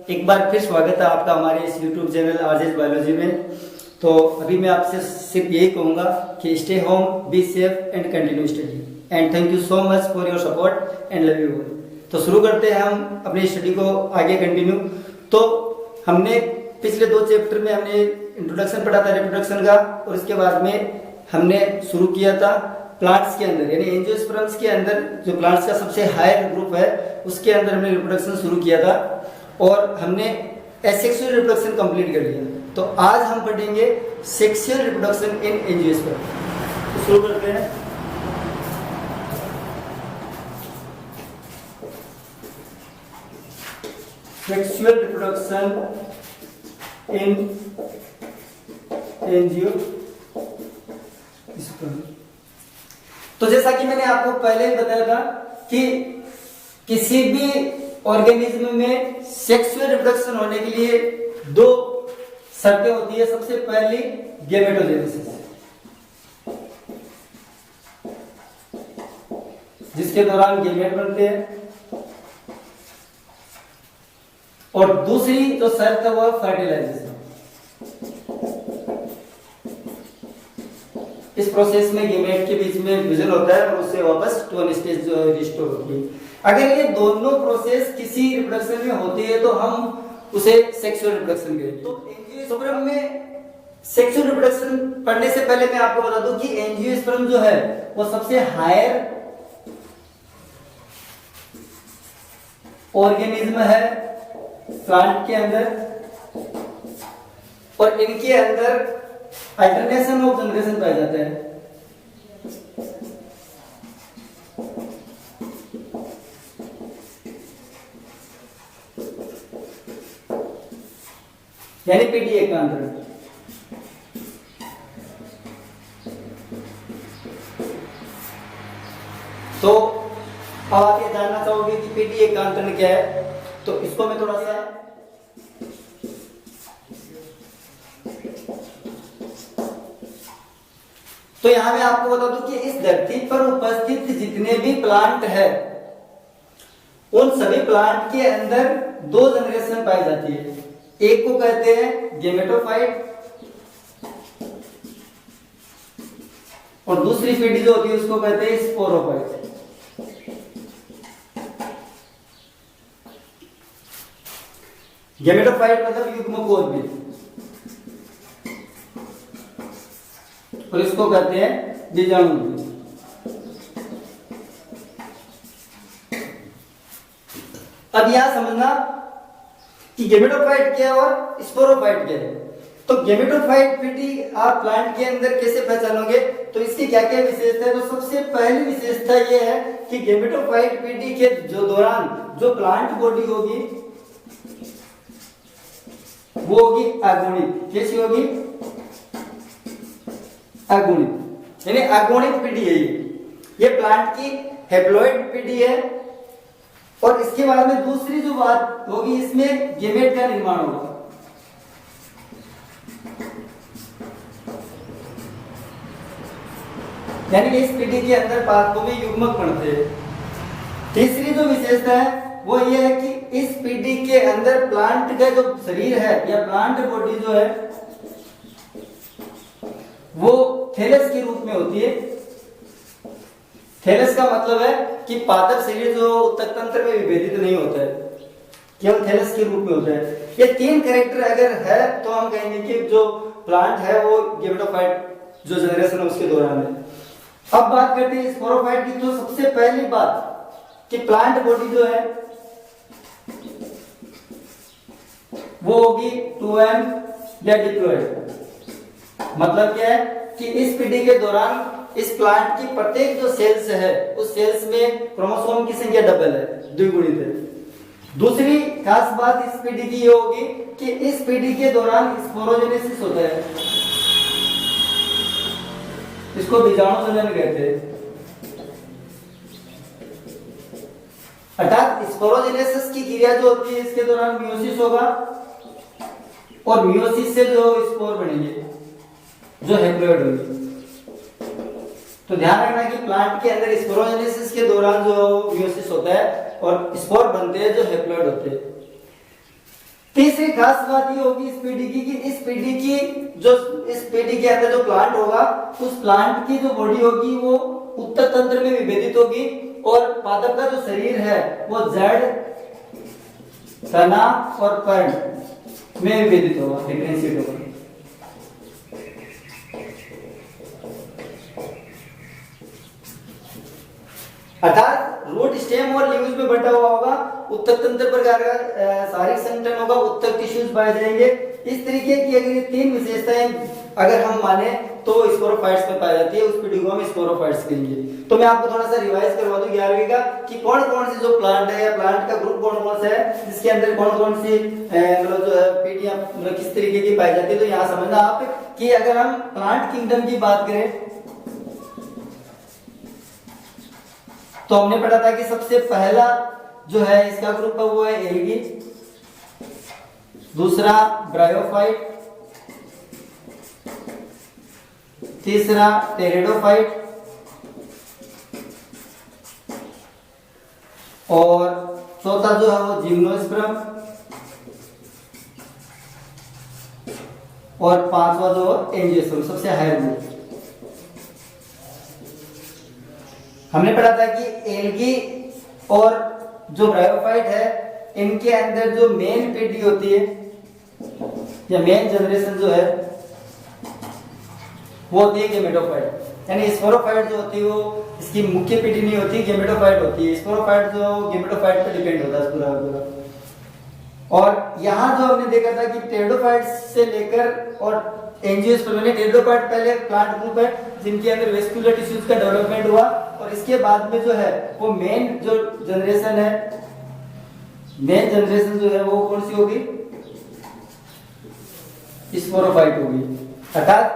एक बार फिर स्वागत है आपका हमारे इस YouTube चैनल आरजेस बायोलॉजी में। तो अभी मैं आपसे सिर्फ यही कहूँगा कि stay home, be safe and continue study and thank you so much for your support and love you all. तो शुरू करते हैं हम अपनी स्टडी को आगे कंटिन्यू। तो हमने पिछले 2 चैप्टर में हमने इंट्रोडक्शन पढ़ा था रिप्रोडक्शन का, और इसके बाद में हमने शुरू किया था प्लांट्स के अंदर यानी एंजियोस्पर्म्स के अंदर जो प्लांट्स का सबसे हायर ग्रुप है उसके अंदर हमने रिप्रोडक्शन शुरू किया था और हमने एसेक्सुअल रिप्रोडक्शन कंप्लीट कर लिया। तो आज हम पढ़ेंगे सेक्सुअल रिप्रोडक्शन इन एंजियोस्पर्म। तो शुरू करते हैं। Sexual reproduction in angiosperm. तो जैसा कि मैंने आपको पहले ही बताया था कि किसी भी ऑर्गेनिज्म में सेक्सुअल रिप्रोडक्शन होने के लिए 2 शर्तें होती है। सबसे पहली गैमेटोजेनेसिस, जिसके दौरान गैमेट बनते हैं, और दूसरी जो शर्त है वो है फर्टिलाइजेशन। इस प्रोसेस में गैमेट के बीच में फ्यूजन होता है और उससे वापस टू स्टेज जो रिस्टोर होती है। अगर ये दोनों प्रोसेस किसी रिप्रोडक्शन में होती है तो हम उसे सेक्सुअल रिप्रोडक्शन कहते हैं। तो एंजियोस्पर्म में सेक्सुअल रिप्रोडक्शन पढ़ने से पहले मैं आपको बता दूं कि एंजियोस्पर्म जो है वो सबसे हायर ऑर्गेनिज्म है प्लांट के अंदर, और इनके अंदर अल्टरनेशन ऑफ जनरेशन पाया जाता है। यानी पीडी एकांतर। तो अब आप ये जानना चाहोगे कि पीडी एकांतर क्या है, तो इसको मैं थोड़ा सा तो यहां मैं आपको बता दूं कि इस धरती पर उपस्थित जितने भी प्लांट है उन सभी प्लांट के अंदर 2 जनरेशन पाई जाती है। एक को कहते हैं गेमेटोफाइट और दूसरी पीढ़ी जो होती है उसको कहते हैं स्पोरोफाइट। गेमेटोफाइट मतलब युग्मकोद्भिद, और इसको कहते हैं बीजाणु। अब यहां समझना कि गेमेटोफाइट क्या है और स्पोरोफाइट क्या है। तो गेमेटोफाइट पीढ़ी आप प्लांट के अंदर कैसे पहचानोगे, तो इसकी क्या क्या विशेषता है। तो सबसे पहली विशेषता यह है कि गेमेटोफाइट पीढ़ी के जो दौरान जो प्लांट बॉडी होगी वो होगी अगुणित। कैसी होगी? अगुणित, यानी अगुणित पीढ़ी है ये प्लांट की हैप्लॉइड पीढ़ी है। और इसके बाद में दूसरी जो बात होगी, इसमें गैमेट का निर्माण होगा। यानी इस पीढ़ी के अंदर पादपों में युग्मक बनते हैं। तीसरी जो विशेषता है वो ये है कि इस पीढ़ी के अंदर प्लांट का जो शरीर है या प्लांट बॉडी जो है वो थैलस के रूप में होती है। थैलस का मतलब है कि पादप शरीर जो उत्तक तंत्र में विभेदित नहीं होता है, केवल थैलस के रूप में होता है। ये 3 कैरेक्टर अगर है तो हम कहेंगे कि जो प्लांट है वो गेमेटोफाइट जो जनरेशन है उसके दौरान है। अब बात करते हैं स्पोरोफाइट की। तो सबसे पहली बात कि प्लांट बॉडी जो है वो होगी 2M या डिप्लॉइड। मतलब क्या है कि इस पीढ़ी के दौरान इस प्लांट की प्रत्येक जो सेल्स है उस सेल्स में क्रोमोसोम की संख्या डबल है, द्विगुणित है। दूसरी खास बात इस पीढ़ी की ये होगी कि इस पीढ़ी के दौरान स्पोरोजेनेसिस होता है। इसको बीजाणु जनन कहते हैं। अर्थात स्पोरोजेनेसिस की क्रिया जो होती है इसके दौरान मियोसिस होगा और मियोसिस से जो स्पोर बनेंगे जो हैप्लॉइड होगी। तो ध्यान रखना कि प्लांट के अंदर स्पोरोजेनेसिस के दौरान जो मियोसिस होता है और स्पोर बनते हैं जो हैप्लॉइड होते हैं। तीसरी खास बात ये होगी इस पीढ़ी की कि इस पीढ़ी की जो इस पीढ़ी के अंदर जो प्लांट होगा उस प्लांट की जो बॉडी होगी वो उत्तर तंत्र में विभेदित होगी और पादप का जो शरीर है वो जड़, तना और पर्ण में विभेदित होगा, डिफरेंशिएट होगा। अर्थात रूट, स्टेम और लीव्स में बटा हुआ होगा, उत्तक तंत्र प्रकार का शारीरिक संगठन होगा, उत्तक टिश्यूज पाए जाएंगे। इस तरीके की अगर ये तीन विशेषताएं अगर हम माने तो स्पोरोफाइट्स में पाई जाती है, उस पीढ़ी को हम स्पोरोफाइट्स कहेंगे। तो मैं आपको थोड़ा सा रिवाइज करवा दूं 11वीं का कि कौन कौन सी जो प्लांट है या प्लांट का ग्रुप कौन कौन सा है जिसके अंदर कौन कौन सी मतलब जो है पीढ़ियां मतलब किस तरीके की पाई जाती है। तो यहाँ समझना आप कि अगर हम प्लांट किंगडम की बात करें तो हमने पढ़ा था कि सबसे पहला जो है इसका ग्रुप है वो है एल्गी, दूसरा ब्रायोफाइट, तीसरा टेरिडोफाइट और चौथा जो है वो जिम्नोस्पर्म और पांचवा जो है एंजियोस्पर्म, सबसे हायर ग्रुप। हमने पढ़ा था कि एल्गी और जो ब्रायोफाइट है इनके अंदर जो मेन पीढ़ी होती है या मेन जनरेशन जो है वो होती है गेमेटोफाइट, यानी स्पोरोफाइट जो होती है वो इसकी मुख्य पीढ़ी नहीं होती, गेमेटोफाइट होती है। स्पोरोफाइट जो गेमेटोफाइट पर डिपेंड होता है पूरा पूरा। और यहाँ जो हमने देखा था कि टेरिडोफाइट से लेकर और एंजियोस्पर्म, टेरिडोफाइट पहले प्लांट ग्रुप है जिनके अंदर वेस्कुलर टिश्यूज का डेवलपमेंट हुआ और इसके बाद में जो है वो मेन जो जनरेशन है, मेन जनरेशन जो है वो कौन सी होगी, स्पोरोफाइट होगी। अर्थात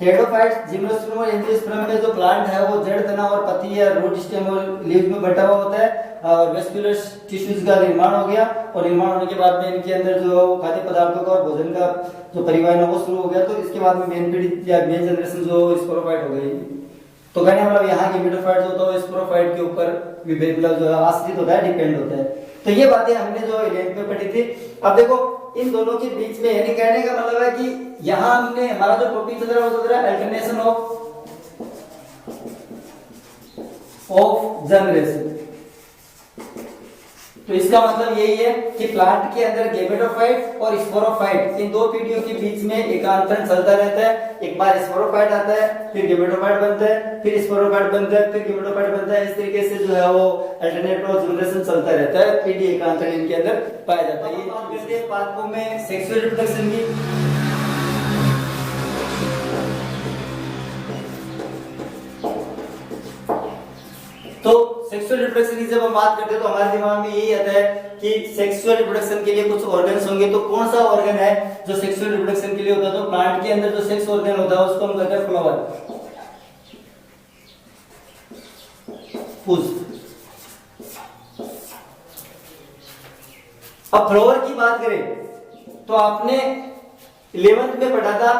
टेरिडोफाइट, जिम्नोस्पर्म और एंजियोस्पर्म में जो प्लांट है वो जड़, तना और पत्ती या रूट, स्टेम और लीव्स में बटा हुआ होता है और वेस्कुलर टिश्यूज का निर्माण हो गया और निर्माण होने के बाद में इनके अंदर जो खाद्य पदार्थों का और भोजन का जो परिवहन है वो शुरू हो गया। तो इसके बाद में मेन पीढ़ी या मेन जनरेशन जो स्पोरोफाइट हो गई। तो कहने मतलब यहाँ गेमेटोफाइट जो होता है स्पोरोफाइट के ऊपर मतलब जो आश्रित होता है, डिपेंड होता है। तो ये बातें हमने जो 11th में पढ़ी थी। अब देखो इन दोनों के बीच में यानी कहने का मतलब है कि यहाँ हमने हमारा जो टॉपिक चल रहा है वो चल रहा है अल्टरनेशन ऑफ जनरेशन। तो इसका मतलब यही है कि प्लांट के अंदर गेमेटोफाइट और स्पोरोफाइट इन दो पीढ़ियों के बीच में एकांतरण चलता रहता है। एक बार स्पोरोफाइट आता है, फिर गेमेटोफाइट बनता है, फिर स्पोरोफाइट बनता है, फिर गेमेटोफाइट बनता है। इस तरीके से जो है वो अल्टरनेट और जनरेशन चलता रहता है, पीढ़ी एकांतरण इनके अंदर पाया जाता है। ये बात करते हैं पादपों में सेक्सुअल रिप्रोडक्शन की। तो सेक्सुअल रिप्रोडक्शन की जब हम बात करते हैं तो हमारे दिमाग में यही आता है कि सेक्सुअल रिप्रोडक्शन के लिए कुछ ऑर्गन्स होंगे। तो कौन सा ऑर्गन है जो सेक्सुअल रिप्रोडक्शन के लिए होता है? तो प्लांट के अंदर जो सेक्स ऑर्गन होता है उसको हम कहते हैं फ्लावर, पुष्प। अब फ्लावर की बात करें तो आपने 11th में पढ़ा था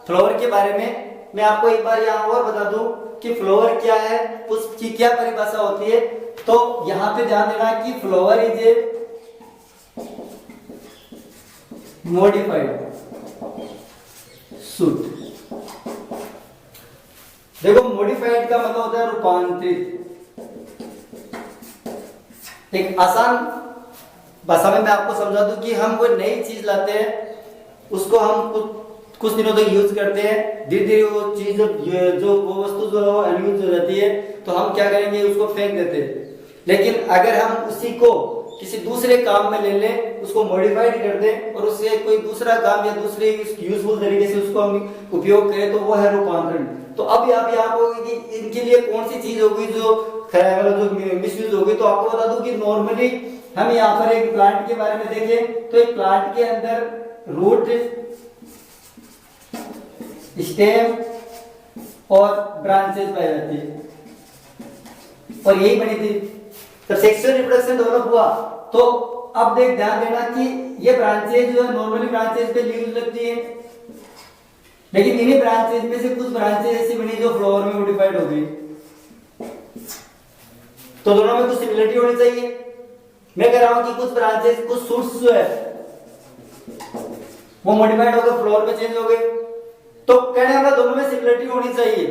फ्लावर के बारे में। मैं आपको एक बार यहाँ और बता दूं कि फ्लावर क्या है, पुष्प की क्या परिभाषा होती है। तो यहां पे ध्यान देना कि flower is a modified suit. देखो मॉडिफाइड का मतलब होता है रूपांतरित। एक आसान भाषा में मैं आपको समझा दूं कि हम कोई नई चीज लाते हैं, उसको हम कुछ दिनों तक यूज करते हैं, धीरे धीरे वो चीज जो वो वस्तु जो है वो अनयूज हो जाती है, तो हम क्या करेंगे उसको फेंक देते हैं। लेकिन अगर हम उसी को किसी दूसरे काम में ले लें, उसको मॉडिफाइड कर दें और उससे कोई दूसरा काम या दूसरे यूजफुल तरीके से उसको हम उपयोग करें तो वो है रूपांतरण। तो अब आप यहाँ कहोगे कि इनके लिए कौन सी चीज होगी जो मिसयूज होगी। तो आपको बता दूं कि नॉर्मली हम यहाँ पर एक प्लांट के बारे में देखें तो एक प्लांट के अंदर रूट, स्टेम और ब्रांचेस पाई जाती है और यही बनी थी। तो सेक्सुअल रिप्रोडक्शन डेवलप हुआ तो अब ध्यान देना कि ये ब्रांचेस जो है नॉर्मली ब्रांचेस पे लीव्स लगती है, लेकिन इन्हीं ब्रांचेस में से कुछ ब्रांचेस ऐसी बनी जो फ्लावर में मॉडिफाइड हो गई। तो दोनों में कुछ सिमिलरिटी होनी चाहिए। मैं कह रहा हूं कि कुछ ब्रांचेस, कुछ सूट्स जो है वो मॉडिफाइड होकर फ्लोर पे चेंज हो गए। तो कहने वाला दोनों में सिमिलरिटी होनी चाहिए।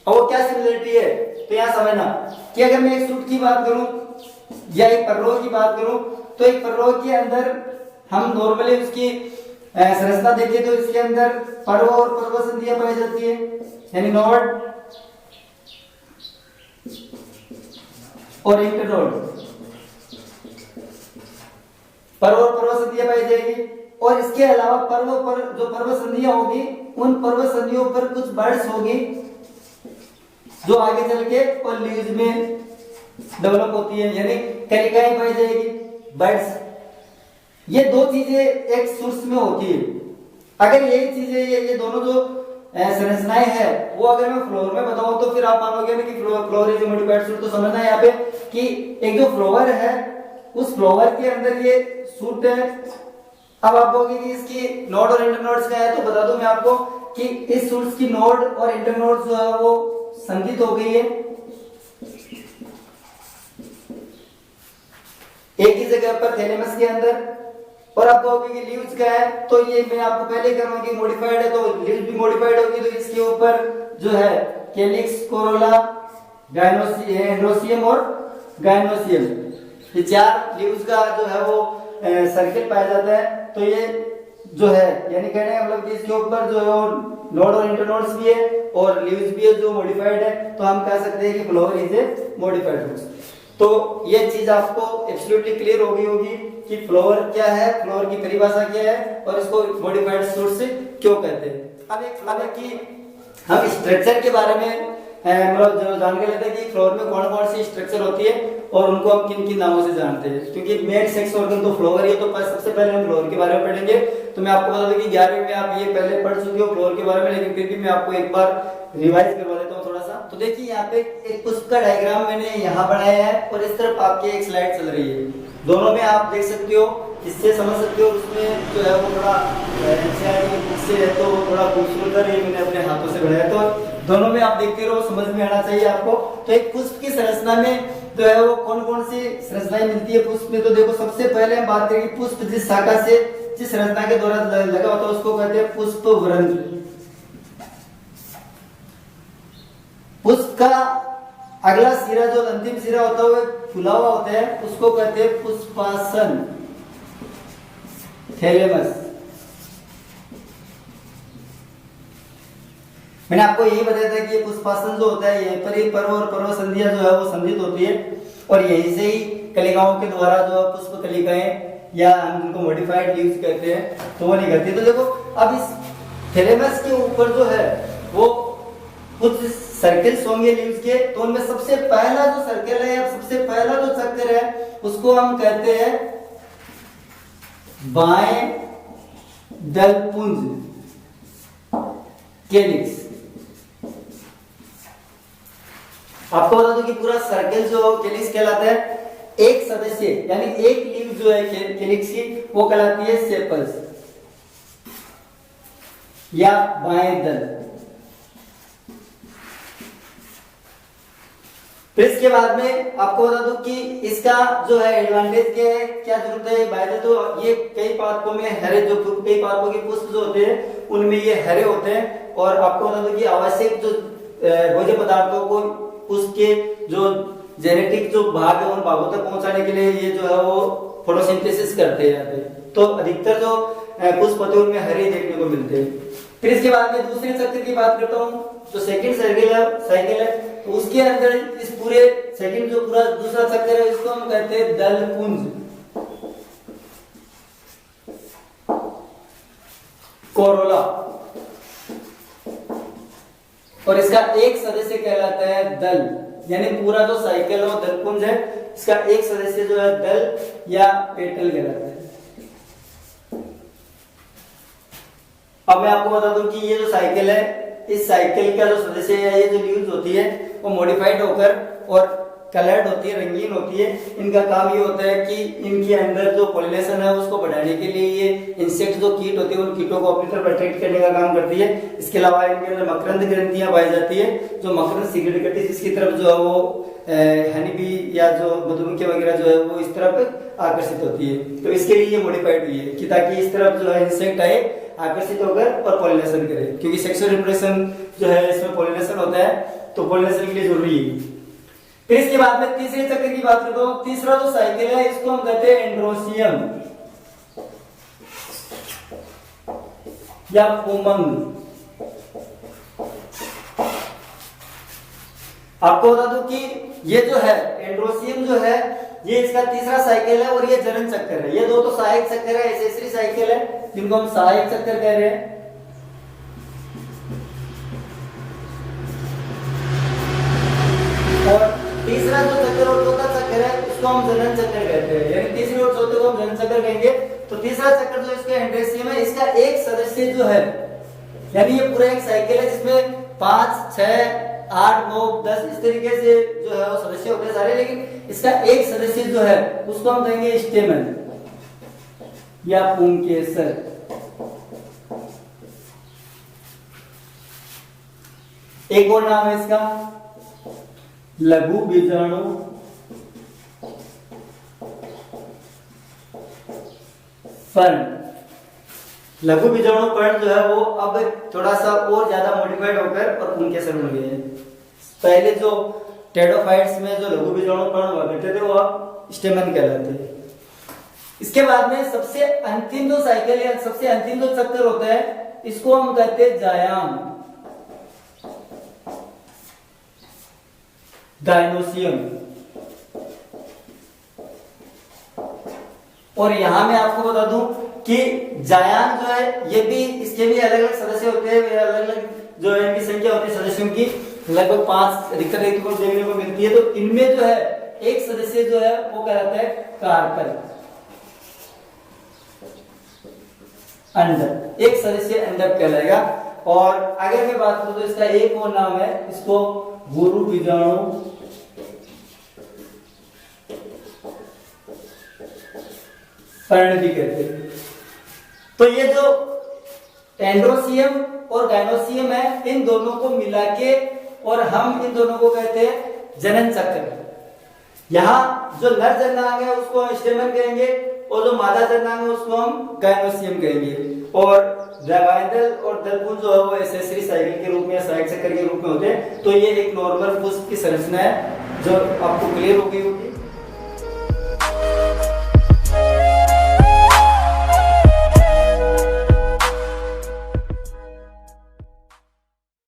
और वो क्या सिमिलरिटी है, तो यहाँ समझना कि अगर मैं एक सूट की बात करूं या एक परलोह की बात करूं, तो एक परलोह के अंदर हम नॉर्मली उसकी संरचना देखें तो इसके अंदर पर्व और पर्व संधियां पाई जाती है, यानी नोड और इंटरनोड, पर्व और पर्व संधियां पाई जाएगी। और इसके अलावा पर्व पर जो पर्व संधियां होगी, उन पर्व संधियों पर कुछ बर्ड्स होगी जो आगे चल के और लीव्स में डेवलप होती है, यानी कलिकाएं पाई जाएगी, बर्ड्स। ये दो चीजें एक सोर्स में होती है। अगर यही चीजें ये दोनों जो संरचनाएं हैं वो अगर मैं फ्लोर में बताऊं तो फिर आप मानोगे ना कि फ्लोर इज मॉडिफाइड सूट। तो समझना है यहाँ पे कि एक जो फ्लोवर है उस फ्लोवर के अंदर ये सूट है। अब आप कहोगे कि इसकी नोड और इंटरनोड्स क्या है, तो बता दूं मैं आपको कि इस सूट्स की नोड और इंटरनोड्स जो है वो संधित हो गई है एक ही जगह पर थैलेमस के अंदर। और आप कहोगे कि लीव्स क्या है, तो ये मैं आपको पहले कह रहा हूं कि मॉडिफाइड है, तो लीव्स भी मॉडिफाइड होगी। तो इसके ऊपर जो है कैलिक्स, कोरोला, गायनोसियम और गायनोसियम, ये चार लीव्स का जो है वो सर्किल पाया जाता है। तो ये जो है यानी कहने का मतलब कि इसके ऊपर जो है नोड और इंटरनोड्स भी है और लीव्स भी है जो मॉडिफाइड है। तो हम कह सकते हैं कि flower is a modified roots. तो ये चीज आपको एब्सोल्युटली क्लियर हो गई होगी कि फ्लोवर क्या है, फ्लोवर की परिभाषा क्या है और इसको मॉडिफाइड सोर्स क्यों कहते हैं। अब एक कि हम स्ट्रक्चर के बारे में मतलब जो जान के लेते हैं कि फ्लोवर में कौन कौन सी स्ट्रक्चर होती है और उनको हम किन किन नामों से जानते हैं, क्योंकि मेन सेक्स ऑर्गन तो फ्लोवर है। तो सबसे पहले हम फ्लोवर के बारे में पढ़ेंगे। तो मैं आपको बता दूं कि 11वीं में आप ये पहले पढ़ चुके हो फ्लोवर के बारे में, लेकिन फिर भी मैं आपको एक बार रिवाइज करवा देता हूँ थोड़ा सा। तो देखिए यहाँ पे एक पुष्प का डायग्राम मैंने यहाँ बनाया है और इस तरफ आपकी एक स्लाइड चल रही है। दोनों में आप देख सकते हो, इससे समझ सकते हो। उसमें जो है वो थोड़ा से है तो थोड़ा खूबसूरत है, मैंने अपने हाथों से बनाया। तो दोनों में आप देखते रहो, समझ में आना चाहिए आपको। तो एक पुष्प की संरचना में जो है वो कौन कौन सी संरचनाएं मिलती है पुष्प में। तो देखो सबसे पहले हम बात करेंगे पुष्प जिस शाखा से जिस संरचना के द्वारा लगा होता है उसको कहते हैं पुष्प वृंत। पुष्प का अगला सिरा जो अंतिम सिरा होता है वो फुला हुआ होता है, उसको कहते हैं पुष्पासन, थैलेमस। मैंने आपको यही बताया था कि ये पुष्पासन जो होता है यहीं पर ही पर्व और पर्व संधियां जो है वो संधित होती है और यहीं से ही कलिकाओं के द्वारा जो पुष्प कलिकाएं या हम उनको मॉडिफाइड लीव्स कहते हैं तो वो निकलती है। तो देखो अब इस थैलेमस के ऊपर जो है वो कुछ सर्किल्स होंगे लीव्स के। तो उनमें सबसे पहला जो सर्किल है या सबसे पहला जो चक्कर है उसको हम कहते हैं बाएं दलपुंज, कैलिक्स। आपको बता दूं कि पूरा सर्किल जो कैलिक्स कहलाता है, एक सदस्य यानी एक लीव जो है कैलिक्स की वो कहलाती है सेपल्स या बाएं दल। फिर इसके बाद में आपको बता दूं कि इसका जो है एडवांटेज क्या है, क्या जरूरत है बाय। तो ये कई पादपों में हरे जो कई पादपों के पुष्प जो होते हैं उनमें ये हरे होते हैं। और आपको बता दूं कि आवश्यक जो भोज्य पदार्थों को उसके जो जेनेटिक जो भाग है उन भागों तक पहुंचाने के लिए ये जो है वो फोटोसिंथेसिस करते हैं यहाँ पे। तो अधिकतर जो पुष्प होते हैं उनमें हरे देखने को मिलते हैं। फिर इसके बाद में दूसरे चक्र की बात करता हूँ, जो सेकंड साइकिल है तो उसके अंदर इस पूरे सेकंड जो पूरा दूसरा चक्कर है इसको हम कहते हैं दलपुंज, कोरोला। और इसका एक सदस्य कहलाता है दल, यानी पूरा जो साइकिल है वो दलपुंज है, इसका एक सदस्य जो है दल या पेटल कहलाता है। अब मैं आपको बता दूं कि ये जो साइकिल है इस साइकिल का जो सदस्य है ये जो लीव्स होती है वो मॉडिफाइड होकर और कलर्ड होती है, रंगीन होती है। इनका काम ये होता है कि इनके अंदर जो पॉलिनेशन है उसको बढ़ाने के लिए ये इंसेक्ट जो कीट होते हैं उन कीटों को अपनी तरफ अट्रैक्ट करने का काम करती है। इसके अलावा इनके अंदर मकरंद ग्रंथियां पाई जाती है, जो मकरंद सिगरेट करती है, जिसकी तरफ जो है वो हनी बी या जो मधुमक्खी वगैरह जो है वो इस तरफ आकर्षित होती है। तो इसके लिए ये मॉडिफाइड हुई है कि ताकि इस तरफ जो है इंसेक्ट आए, आकर्षित होकर और पॉलिनेशन करे, क्योंकि सेक्सुअल रिप्रोडक्शन जो है इसमें पॉलिनेशन होता है, तो पॉलिनेशन के लिए जरूरी है। फिर इसके बाद में तीसरे चक्र की बात करता हूं। तीसरा जो साइकिल है इसको हम कहते हैं एंड्रोसियम या उमंग। आपको बता दूं कि ये जो है एंड्रोसियम जो है ये इसका तीसरा साइकिल है और ये जनन चक्कर है। ये दो तो सहायक चक्कर है, एसेसरी साइकिल है, जिनको हम सहायक चक्कर कह रहे हैं। और तीसरा जो चक्कर और चौथा चक्कर है उसको हम जनन चक्कर कहते हैं, यानी तीसरे और चौथे को हम जनन चक्कर कहेंगे। तो तीसरा चक्कर जो इसका एंड्रोसियम है, इसका एक सदस्य जो है, यानी ये पूरा एक साइकिल है जिसमें 5, 6, 8, 9, 10 इस तरीके से जो है वो सदस्य होते हैं सारे, लेकिन इसका एक सदस्य जो है उसको हम कहेंगे स्टेमन या पुंकेसर। एक और नाम है इसका लघु बीजाणु फर्ण। लघु बीजाणु पर्ण जो है वो अब थोड़ा सा और ज्यादा मॉडिफाइड होकर और पुंकेसर बन गए हैं। पहले जो टेडोफाइट्स में जो लघु बीजाणु पर्ण हुआ करते थे वो अब स्टेमन कहलाते हैं। इसके बाद में सबसे अंतिम जो साइकिल है, सबसे अंतिम जो चक्कर होता है, इसको हम कहते हैं जायाम, गायनोसियम। और यहां मैं आपको बता दूं कि जायान जो है ये भी, इसके भी अलग अलग सदस्य होते हैं, अलग अलग जो है इनकी संख्या होती है सदस्यों की, लगभग 5 अधिकतर देखने को मिलती है। तो इनमें जो है एक सदस्य जो है वो कहलाता है कार्पल, अंडक। एक सदस्य अंडक कहलाएगा। और अगर मैं बात करूं तो इसका एक और नाम है, इसको गुरु बीजाणु पर्ण भी कहते हैं। तो ये जो एंड्रोसियम और गायनोसियम है, इन दोनों को मिला के और हम इन दोनों को कहते हैं जनन चक्र। यहाँ जो नर जननांग है उसको हम स्टेमन कहेंगे और जो मादा जननांग है उसको हम गायनोसियम कहेंगे। और द्रवांडल और दलपुंज जो है वो एसेसरी साइकिल के रूप में, सहायक चक्र के रूप में होते हैं। तो ये एक नॉर्मल पुष्प की संरचना है जो आपको क्लियर हो गई होगी।